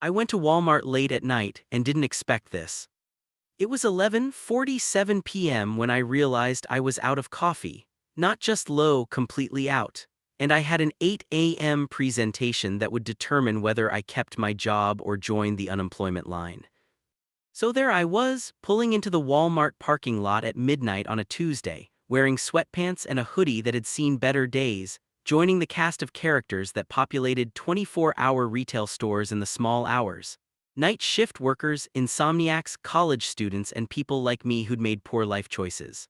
I went to Walmart late at night and didn't expect this. It was 11:47 p.m. when I realized I was out of coffee, not just low, completely out. And I had an 8 a.m. presentation that would determine whether I kept my job or joined the unemployment line. So there I was, pulling into the Walmart parking lot at midnight on a Tuesday, wearing sweatpants and a hoodie that had seen better days, joining the cast of characters that populated 24-hour retail stores in the small hours. Night shift workers, insomniacs, college students, and people like me who'd made poor life choices.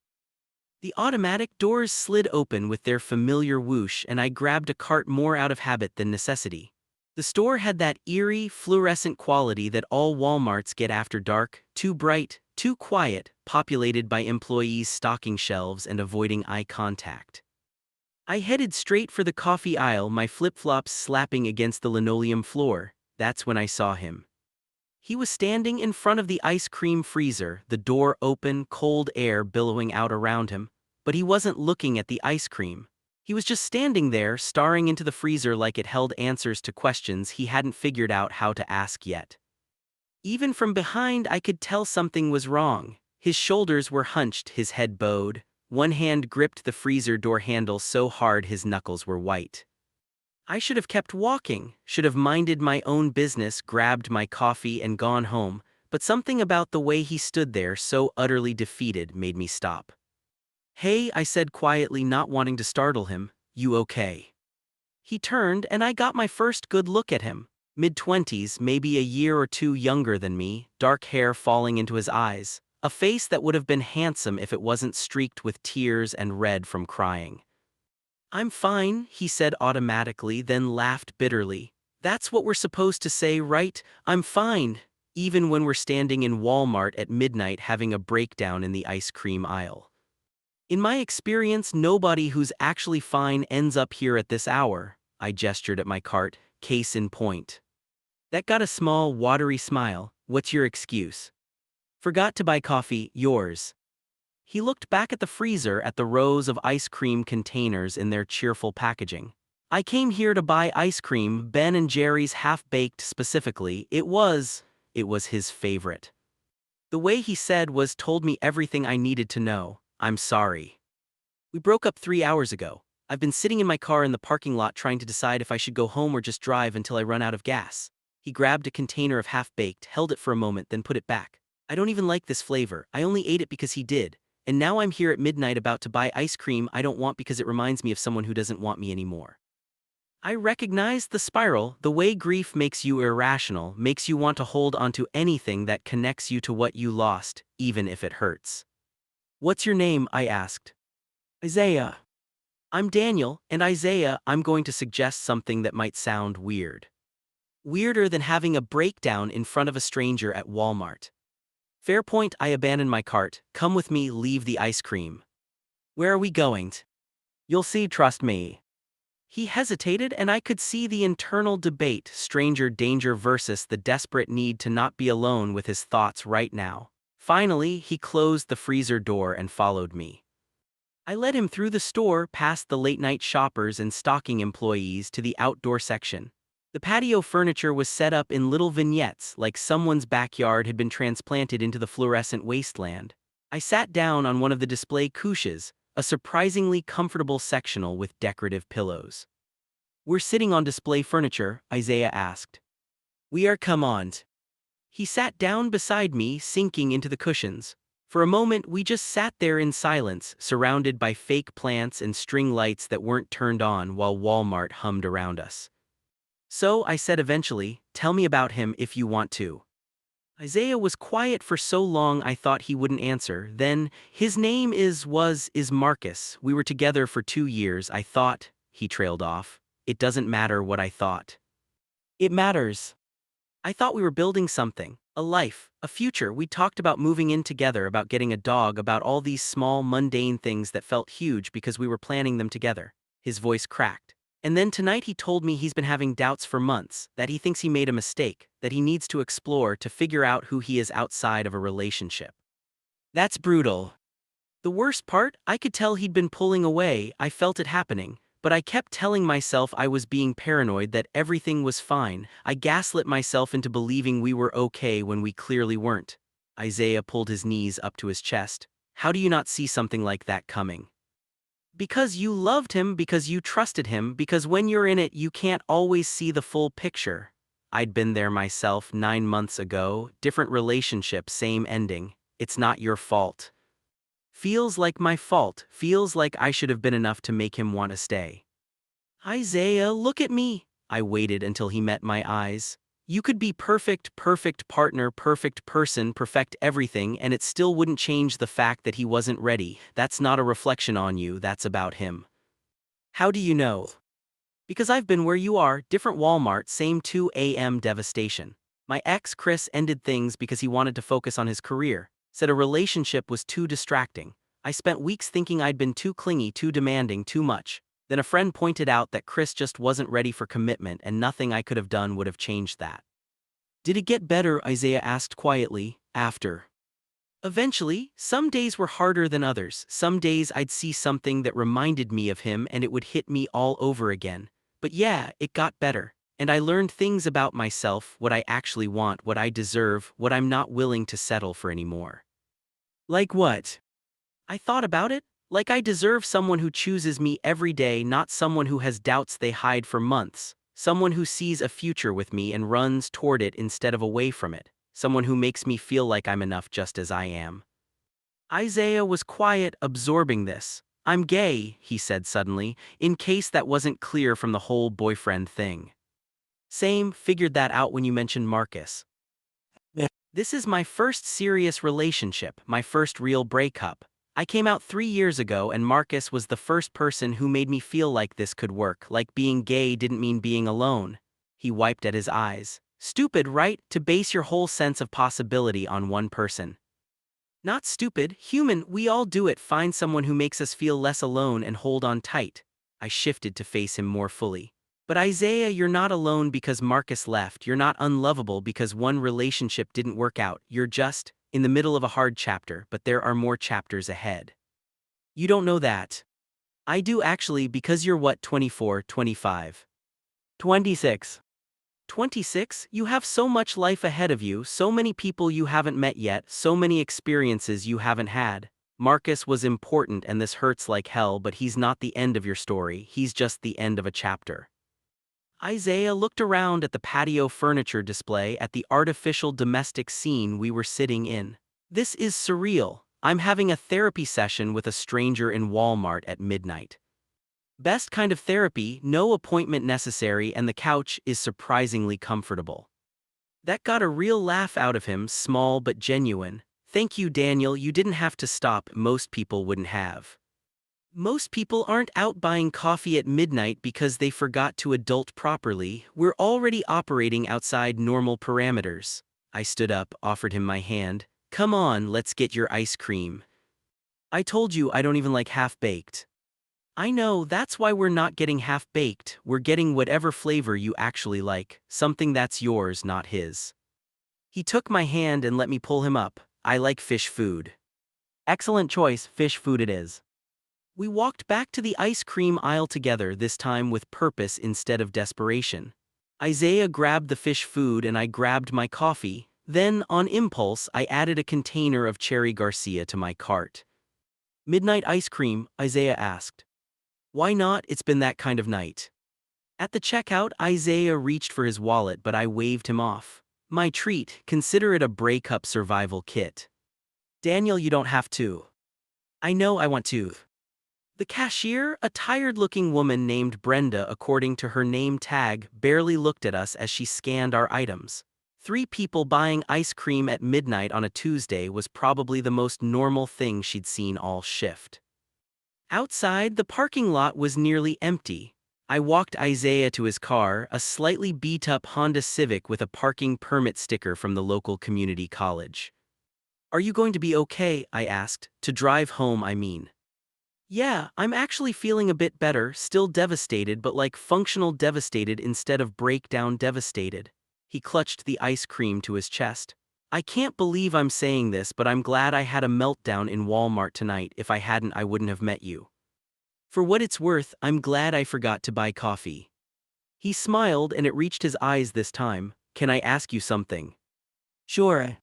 The automatic doors slid open with their familiar whoosh, and I grabbed a cart more out of habit than necessity. The store had that eerie, fluorescent quality that all Walmarts get after dark, too bright, too quiet, populated by employees stocking shelves and avoiding eye contact. I headed straight for the coffee aisle, my flip-flops slapping against the linoleum floor. That's when I saw him. He was standing in front of the ice cream freezer, the door open, cold air billowing out around him, but he wasn't looking at the ice cream. He was just standing there, staring into the freezer like it held answers to questions he hadn't figured out how to ask yet. Even from behind, I could tell something was wrong. His shoulders were hunched, his head bowed. One hand gripped the freezer door handle so hard his knuckles were white. I should have kept walking, should have minded my own business, grabbed my coffee and gone home, but something about the way he stood there so utterly defeated made me stop. "Hey," I said quietly, not wanting to startle him, "you okay?" He turned and I got my first good look at him. Mid-20s, maybe a year or two younger than me, dark hair falling into his eyes, a face that would have been handsome if it wasn't streaked with tears and red from crying. "I'm fine," he said automatically, then laughed bitterly. "That's what we're supposed to say, right? I'm fine, even when we're standing in Walmart at midnight having a breakdown in the ice cream aisle. In my experience, nobody who's actually fine ends up here at this hour." I gestured at my cart, case in point. That got a small, watery smile. "What's your excuse?" "Forgot to buy coffee, yours." He looked back at the freezer, at the rows of ice cream containers in their cheerful packaging. "I came here to buy ice cream, Ben & Jerry's half-baked specifically. It was his favorite." The way he said was told me everything I needed to know. "I'm sorry. We broke up 3 hours ago. I've been sitting in my car in the parking lot trying to decide if I should go home or just drive until I run out of gas." He grabbed a container of half-baked, held it for a moment, then put it back. "I don't even like this flavor. I only ate it because he did. And now I'm here at midnight about to buy ice cream I don't want because it reminds me of someone who doesn't want me anymore." I recognized the spiral, the way grief makes you irrational, makes you want to hold onto anything that connects you to what you lost, even if it hurts. "What's your name?" I asked. "Isaiah." "I'm Daniel, and Isaiah." I'm going to suggest something that might sound weird. Weirder than having a breakdown in front of a stranger at Walmart. "Fair point." I abandoned my cart. "Come with me, leave the ice cream." "Where are we going?" "You'll see, trust me." He hesitated, and I could see the internal debate, stranger danger versus the desperate need to not be alone with his thoughts right now. Finally, he closed the freezer door and followed me. I led him through the store, past the late-night shoppers and stocking employees, to the outdoor section. The patio furniture was set up in little vignettes, like someone's backyard had been transplanted into the fluorescent wasteland. I sat down on one of the display couches, a surprisingly comfortable sectional with decorative pillows. "We're sitting on display furniture?" Isaiah asked. "We are, come on." He sat down beside me, sinking into the cushions. For a moment, we just sat there in silence, surrounded by fake plants and string lights that weren't turned on while Walmart hummed around us. "So," I said eventually, "tell me about him if you want to." Isaiah was quiet for so long I thought he wouldn't answer. Then, "His name is Marcus. We were together for 2 years, I thought." He trailed off. "It doesn't matter what I thought. It matters. I thought we were building something. A life, a future. We talked about moving in together, about getting a dog, about all these small, mundane things that felt huge because we were planning them together." His voice cracked. "And then tonight he told me he's been having doubts for months, that he thinks he made a mistake, that he needs to explore to figure out who he is outside of a relationship. That's brutal." The worst part, I could tell he'd been pulling away. I felt it happening. But I kept telling myself I was being paranoid, that everything was fine. I gaslit myself into believing we were okay when we clearly weren't. Isaiah pulled his knees up to his chest. How do you not see something like that coming? Because you loved him, because you trusted him, because when you're in it you can't always see the full picture. I'd been there myself 9 months ago, different relationship, same ending. It's not your fault. Feels like my fault, feels like I should have been enough to make him want to stay. Isaiah, look at me. I waited until he met my eyes. You could be perfect, perfect partner, perfect person, perfect everything, and it still wouldn't change the fact that he wasn't ready. That's not a reflection on you, that's about him. How do you know? Because I've been where you are, different Walmart, same 2 a.m. devastation. My ex, Chris, ended things because he wanted to focus on his career, said a relationship was too distracting. I spent weeks thinking I'd been too clingy, too demanding, too much. Then a friend pointed out that Chris just wasn't ready for commitment and nothing I could have done would have changed that. Did it get better? Isaiah asked quietly, after. Eventually, some days were harder than others. Some days I'd see something that reminded me of him and it would hit me all over again. But yeah, it got better. And I learned things about myself, what I actually want, what I deserve, what I'm not willing to settle for anymore. Like what? I thought about it. Like I deserve someone who chooses me every day, not someone who has doubts they hide for months. Someone who sees a future with me and runs toward it instead of away from it. Someone who makes me feel like I'm enough just as I am. Isaiah was quiet, absorbing this. I'm gay, he said suddenly, in case that wasn't clear from the whole boyfriend thing. Same, figured that out when you mentioned Marcus. Yeah. This is my first serious relationship, my first real breakup. I came out 3 years ago and Marcus was the first person who made me feel like this could work, like being gay didn't mean being alone. He wiped at his eyes. Stupid, right, to base your whole sense of possibility on one person. Not stupid, human, we all do it, find someone who makes us feel less alone and hold on tight. I shifted to face him more fully. But Isaiah, you're not alone because Marcus left, you're not unlovable because one relationship didn't work out, you're just in the middle of a hard chapter, but there are more chapters ahead. You don't know that. I do actually, because you're what, 24, 25? 26. 26, you have so much life ahead of you, so many people you haven't met yet, so many experiences you haven't had. Marcus was important and this hurts like hell, but he's not the end of your story, he's just the end of a chapter. Isaiah looked around at the patio furniture display, at the artificial domestic scene we were sitting in. This is surreal. I'm having a therapy session with a stranger in Walmart at midnight. Best kind of therapy, no appointment necessary, and the couch is surprisingly comfortable. That got a real laugh out of him, small but genuine. Thank you, Daniel, you didn't have to stop, most people wouldn't have. Most people aren't out buying coffee at midnight because they forgot to adult properly, we're already operating outside normal parameters. I stood up, offered him my hand. Come on, let's get your ice cream. I told you I don't even like half-baked. I know, that's why we're not getting half-baked, we're getting whatever flavor you actually like, something that's yours, not his. He took my hand and let me pull him up. I like fish food. Excellent choice, fish food it is. We walked back to the ice cream aisle together, this time with purpose instead of desperation. Isaiah grabbed the fish food and I grabbed my coffee. Then, on impulse, I added a container of Cherry Garcia to my cart. Midnight ice cream, Isaiah asked. Why not? It's been that kind of night. At the checkout, Isaiah reached for his wallet, but I waved him off. My treat, consider it a breakup survival kit. Daniel, you don't have to. I know I want to. The cashier, a tired-looking woman named Brenda according to her name tag, barely looked at us as she scanned our items. 3 people buying ice cream at midnight on a Tuesday was probably the most normal thing she'd seen all shift. Outside, the parking lot was nearly empty. I walked Isaiah to his car, a slightly beat-up Honda Civic with a parking permit sticker from the local community college. Are you going to be okay? I asked. To drive home, I mean. Yeah, I'm actually feeling a bit better, still devastated, but like functional devastated instead of breakdown devastated. He clutched the ice cream to his chest. I can't believe I'm saying this, but I'm glad I had a meltdown in Walmart tonight. If I hadn't, I wouldn't have met you. For what it's worth, I'm glad I forgot to buy coffee. He smiled and it reached his eyes this time. Can I ask you something? Sure.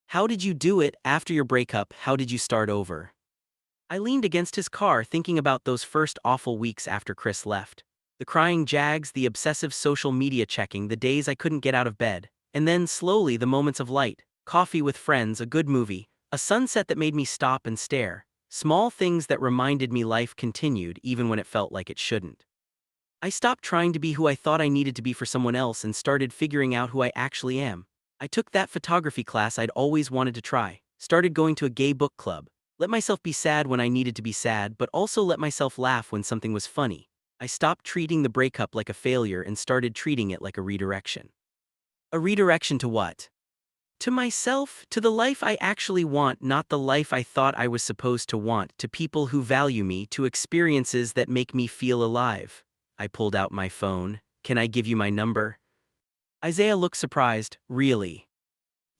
How did you do it after your breakup? How did you start over? I leaned against his car thinking about those first awful weeks after Chris left. The crying Jags, the obsessive social media checking, the days I couldn't get out of bed. And then, slowly, the moments of light, coffee with friends, a good movie, a sunset that made me stop and stare. Small things that reminded me life continued even when it felt like it shouldn't. I stopped trying to be who I thought I needed to be for someone else and started figuring out who I actually am. I took that photography class I'd always wanted to try, started going to a gay book club, let myself be sad when I needed to be sad, but also let myself laugh when something was funny. I stopped treating the breakup like a failure and started treating it like a redirection. A redirection to what? To myself, to the life I actually want, not the life I thought I was supposed to want, to people who value me, to experiences that make me feel alive. I pulled out my phone. Can I give you my number? Isaiah looked surprised. Really?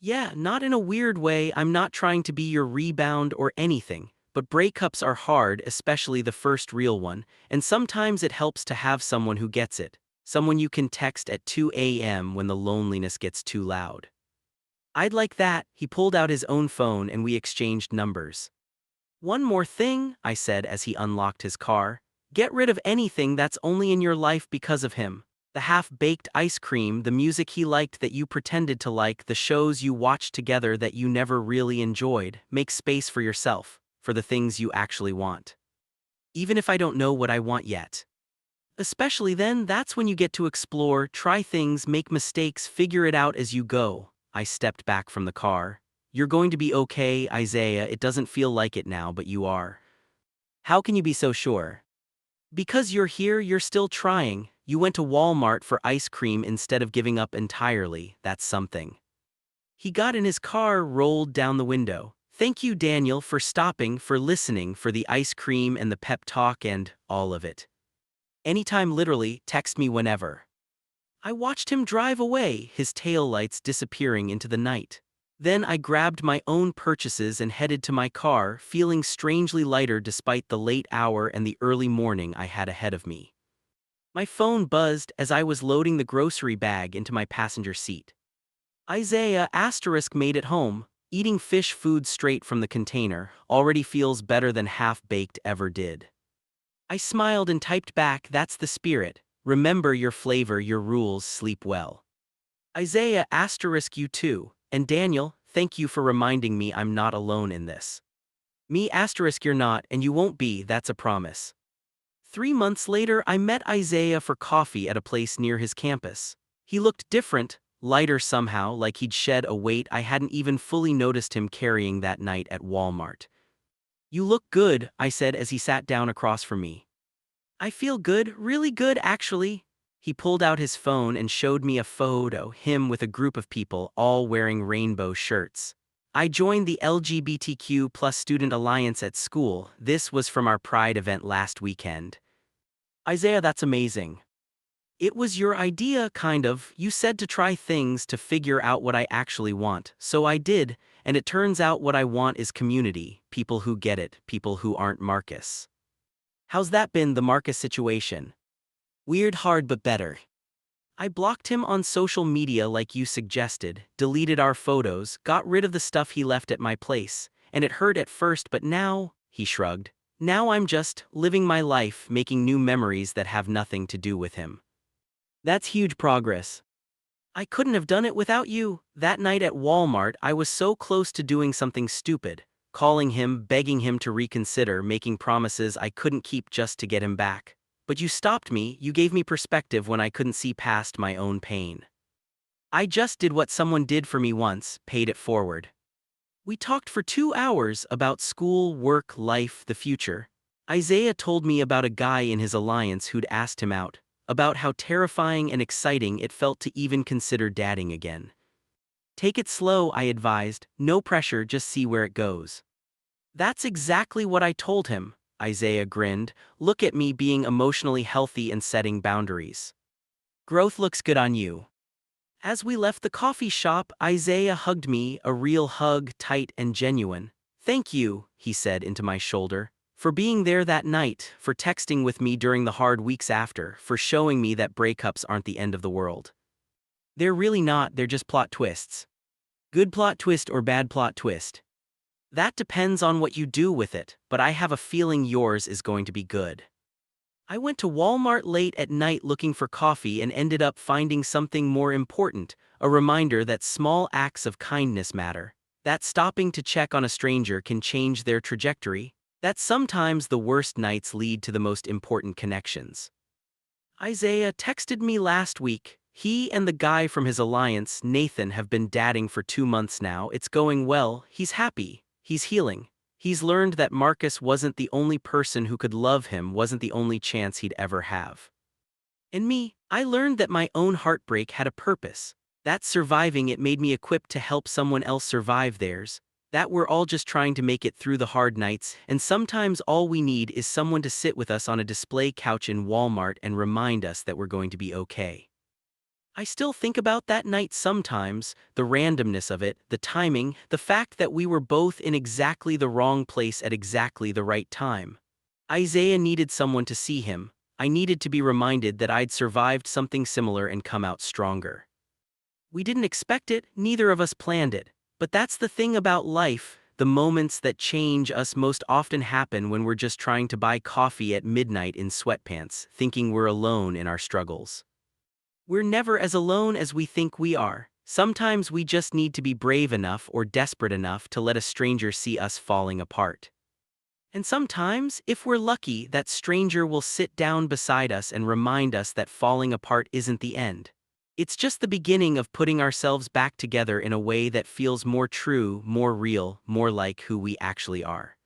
Yeah, not in a weird way. I'm not trying to be your rebound or anything, but breakups are hard, especially the first real one, and sometimes it helps to have someone who gets it, someone you can text at 2 a.m. when the loneliness gets too loud. I'd like that. He pulled out his own phone and we exchanged numbers. One more thing, I said as he unlocked his car. Get rid of anything that's only in your life because of him. The half-baked ice cream, the music he liked that you pretended to like, the shows you watched together that you never really enjoyed. Make space for yourself, for the things you actually want. Even if I don't know what I want yet. Especially then, that's when you get to explore, try things, make mistakes, figure it out as you go. I stepped back from the car. You're going to be okay, Isaiah. It doesn't feel like it now, but you are. How can you be so sure? Because you're here, you're still trying. You went to Walmart for ice cream instead of giving up entirely. That's something. He got in his car, rolled down the window. Thank you, Daniel, for stopping, for listening, for the ice cream and the pep talk and all of it. Anytime, literally, text me whenever. I watched him drive away, his taillights disappearing into the night. Then I grabbed my own purchases and headed to my car, feeling strangely lighter despite the late hour and the early morning I had ahead of me. My phone buzzed as I was loading the grocery bag into my passenger seat. Isaiah * made it home. Eating fish food straight from the container already feels better than half-baked ever did. I smiled and typed back, that's the spirit. Remember your flavor, your rules, sleep well. Isaiah * you too. And Daniel, thank you for reminding me I'm not alone in this. Me * you're not, and you won't be, that's a promise. 3 months later, I met Isaiah for coffee at a place near his campus. He looked different, lighter somehow, like he'd shed a weight I hadn't even fully noticed him carrying that night at Walmart. You look good, I said as he sat down across from me. I feel good, really good actually. He pulled out his phone and showed me a photo, him with a group of people all wearing rainbow shirts. I joined the LGBTQ+ Student Alliance at school. This was from our Pride event last weekend. Isaiah, that's amazing. It was your idea, kind of. You said to try things to figure out what I actually want, so I did, and it turns out what I want is community, people who get it, people who aren't Marcus. How's that been, the Marcus situation? Weird, hard, but better. I blocked him on social media like you suggested, deleted our photos, got rid of the stuff he left at my place, and it hurt at first, but now, he shrugged, now I'm just living my life, making new memories that have nothing to do with him. That's huge progress. I couldn't have done it without you. That night at Walmart, I was so close to doing something stupid, calling him, begging him to reconsider, making promises I couldn't keep just to get him back. But you stopped me, you gave me perspective when I couldn't see past my own pain. I just did what someone did for me once, paid it forward. We talked for 2 hours about school, work, life, the future. Isaiah told me about a guy in his alliance who'd asked him out, about how terrifying and exciting it felt to even consider dating again. Take it slow, I advised, no pressure, just see where it goes. That's exactly what I told him. Isaiah grinned. Look at me being emotionally healthy and setting boundaries. Growth looks good on you. As we left the coffee shop, Isaiah hugged me, a real hug, tight and genuine. Thank you, he said into my shoulder. For being there that night, for texting with me during the hard weeks after, for showing me that breakups aren't the end of the world. They're really not, they're just plot twists. Good plot twist or bad plot twist. That depends on what you do with it, but I have a feeling yours is going to be good. I went to Walmart late at night looking for coffee and ended up finding something more important, a reminder that small acts of kindness matter, that stopping to check on a stranger can change their trajectory, that sometimes the worst nights lead to the most important connections. Isaiah texted me last week. He and the guy from his alliance, Nathan, have been dating for 2 months now. It's going well, he's happy, he's healing. He's learned that Marcus wasn't the only person who could love him, wasn't the only chance he'd ever have. And me, I learned that my own heartbreak had a purpose. That surviving it made me equipped to help someone else survive theirs. That we're all just trying to make it through the hard nights, and sometimes all we need is someone to sit with us on a display couch in Walmart and remind us that we're going to be okay. I still think about that night sometimes, the randomness of it, the timing, the fact that we were both in exactly the wrong place at exactly the right time. Isaiah needed someone to see him. I needed to be reminded that I'd survived something similar and come out stronger. We didn't expect it, neither of us planned it. But that's the thing about life, the moments that change us most often happen when we're just trying to buy coffee at midnight in sweatpants, thinking we're alone in our struggles. We're never as alone as we think we are. Sometimes we just need to be brave enough or desperate enough to let a stranger see us falling apart. And sometimes, if we're lucky, that stranger will sit down beside us and remind us that falling apart isn't the end. It's just the beginning of putting ourselves back together in a way that feels more true, more real, more like who we actually are.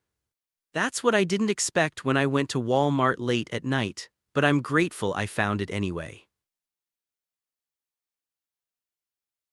That's what I didn't expect when I went to Walmart late at night, but I'm grateful I found it anyway.